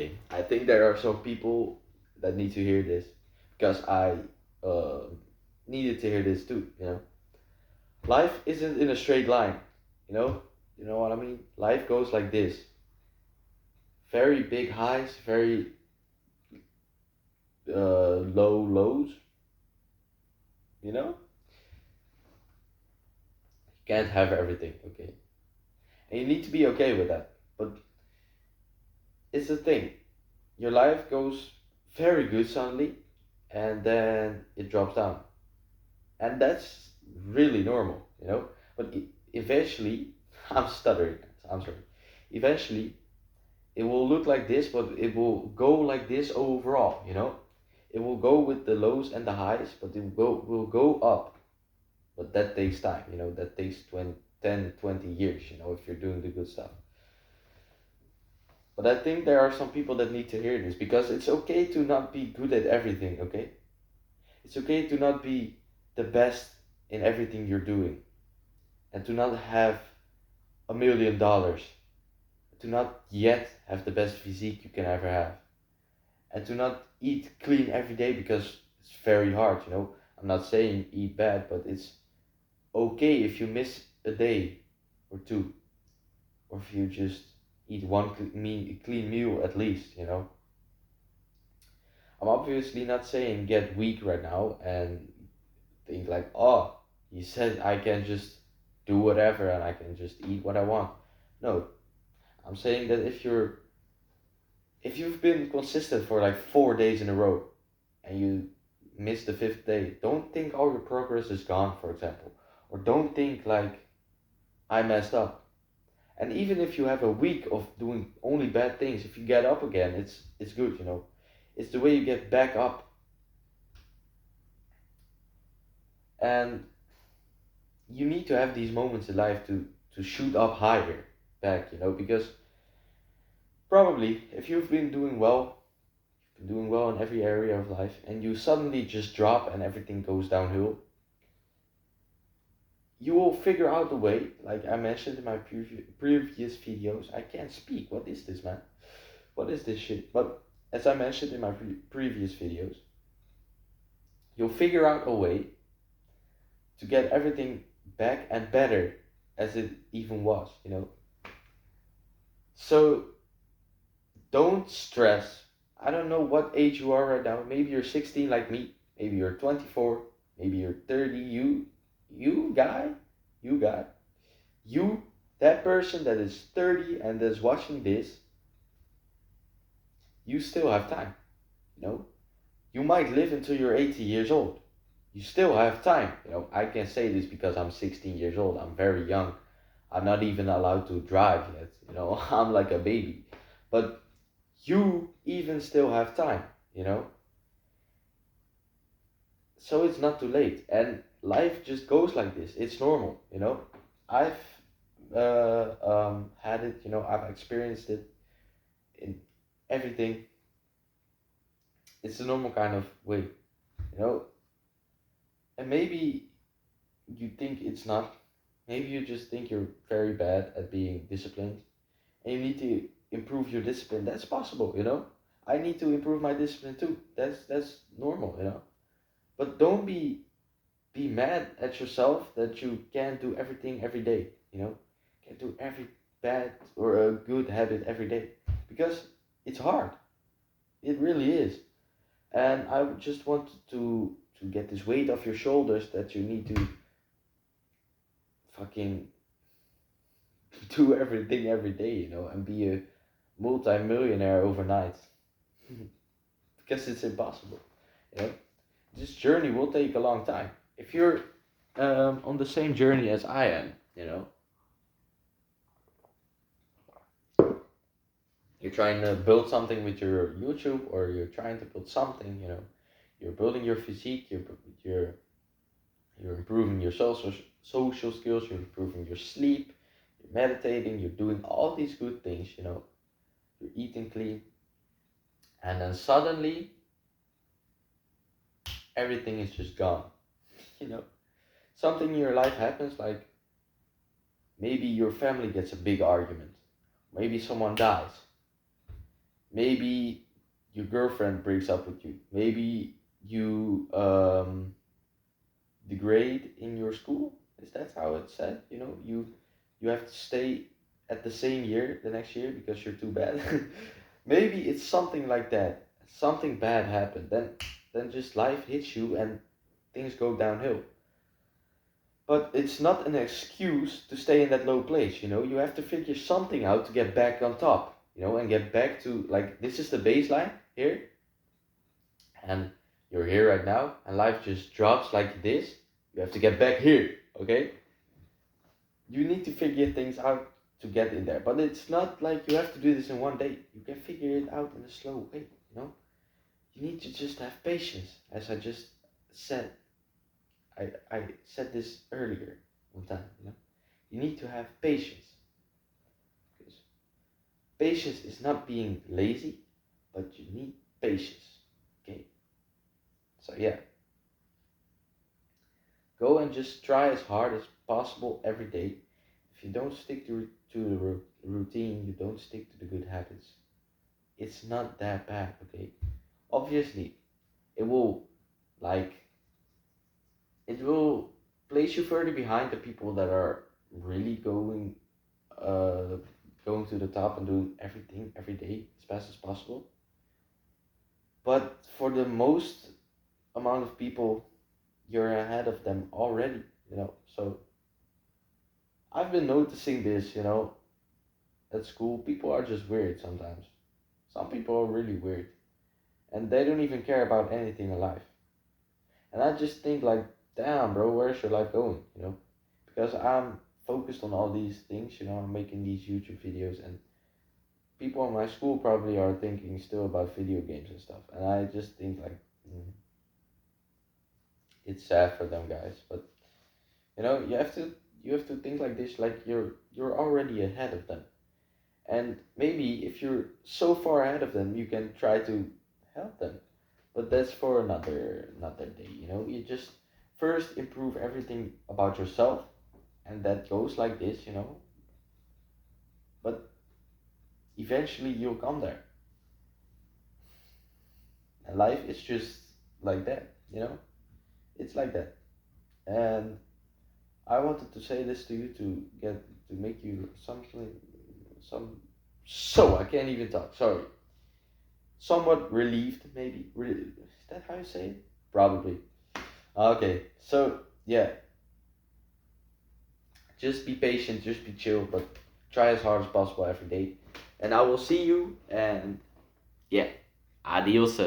okay, I think there are some people that need to hear this because I uh, needed to hear this too. Life isn't in a straight line. You know, you know what I mean. Life goes like this: very big highs, very low lows. You know, you can't have everything. Okay, and you need to be okay with that. But it's the thing. Your life goes very good suddenly, and then it drops down, and that's really normal. But eventually, I'm stuttering. I'm sorry. Eventually, it will look like this, but it will go like this overall. It will go with the lows and the highs, but it will go up. But that takes time. That takes 20, 10, 20 years. If you're doing the good stuff. But I think there are some people that need to hear this because it's okay to not be good at everything. Okay, it's okay to not be the best in everything you're doing, and to not have $1 million, to not yet have the best physique you can ever have, and to not eat clean every day because it's very hard. I'm not saying eat bad, but it's okay if you miss a day or two, or if you just eat one clean meal at least. I'm obviously not saying get weak right now and think like, oh, he said I can just do whatever and I can just eat what I want. No, I'm saying that if you've been consistent for like 4 days in a row and you miss the fifth day, don't think all your progress is gone, for example. Or don't think like I messed up. And even if you have a week of doing only bad things, if you get up again, it's good. It's the way you get back up. And you need to have these moments in life to shoot up higher back, because probably if you've been doing well, you've been doing well in every area of life, and you suddenly just drop and everything goes downhill, you will figure out a way. Like I mentioned in my previous videos, I can't speak. What is this, man? What is this shit? But as I mentioned in my previous videos, you'll figure out a way to get everything back and better as it even was. So don't stress. I don't know what age you are right now. Maybe you're 16 like me. Maybe you're 24. Maybe you're 30. You guy, you guy, you, that person that is 30 and is watching this, you still have time. You know, you might live until you're 80 years old. You still have time. I can say this because I'm 16 years old. I'm very young. I'm not even allowed to drive yet. I'm like a baby. But you even still have time, you know? So it's not too late. And life just goes like this. It's normal. I've had it, I've experienced it in everything. It's a normal kind of way, you know? And maybe you think it's not. Maybe you just think you're very bad at being disciplined and you need to improve your discipline. That's possible. I need to improve my discipline too. That's normal. But don't be mad at yourself that you can't do everything every day. Can't do every bad or a good habit every day because it's hard. It really is. And I just want to get this weight off your shoulders that you need to fucking do everything every day, and be a multi-millionaire overnight. Because it's impossible. You know, this journey will take a long time. If you're on the same journey as I am, you're trying to build something with your YouTube, or you're trying to build something. You're building your physique. You're you're improving your social skills. You're improving your sleep. You're meditating. You're doing all these good things. You're eating clean, and then suddenly everything is just gone. You know, something in your life happens, like maybe your family gets a big argument, maybe someone dies, Maybe your girlfriend breaks up with you. Maybe you degrade in your school. Is that how it's said? You have to stay at the same year the next year because you're too bad. Maybe it's something like that. Something bad happened. Then just life hits you and things go downhill. But it's not an excuse to stay in that low place. You have to figure something out to get back on top. And get back to, like, this is the baseline here, and you're here right now, and life just drops like this. You have to get back here, okay? You need to figure things out to get in there, but it's not like you have to do this in one day. You can figure it out in a slow way. You need to just have patience, as I just said. I said this earlier one time. You need to have patience, because patience is not being lazy, but you need patience. Okay, so yeah, go and just try as hard as possible every day. If you don't stick to the routine, you don't stick to the good habits. It's not that bad, okay? Obviously, it will, like, it will place you further behind the people that are really uh going to the top and doing everything every day as fast as possible. But for the most amount of people, you're ahead of them already. So I've been noticing this. At school, people are just weird sometimes. Some people are really weird, and they don't even care about anything in life. And I just think, like, damn, bro, where's your life going? Because I'm focused on all these things. I'm making these YouTube videos, and people in my school probably are thinking still about video games and stuff. And I just think, like, it's sad for them guys. But you have to think like this, like you're already ahead of them. And maybe if you're so far ahead of them, you can try to help them. But that's for another day. You just first improve everything about yourself, and that goes like this. But eventually you'll come there. And life is just like that. It's like that. And I wanted to say this to you to make you something some so I can't even talk. Sorry. Somewhat relieved, maybe. Is that how you say it? Probably. Okay. So yeah, just be patient, just be chill, but try as hard as possible every day. And I will see you. And yeah, adios.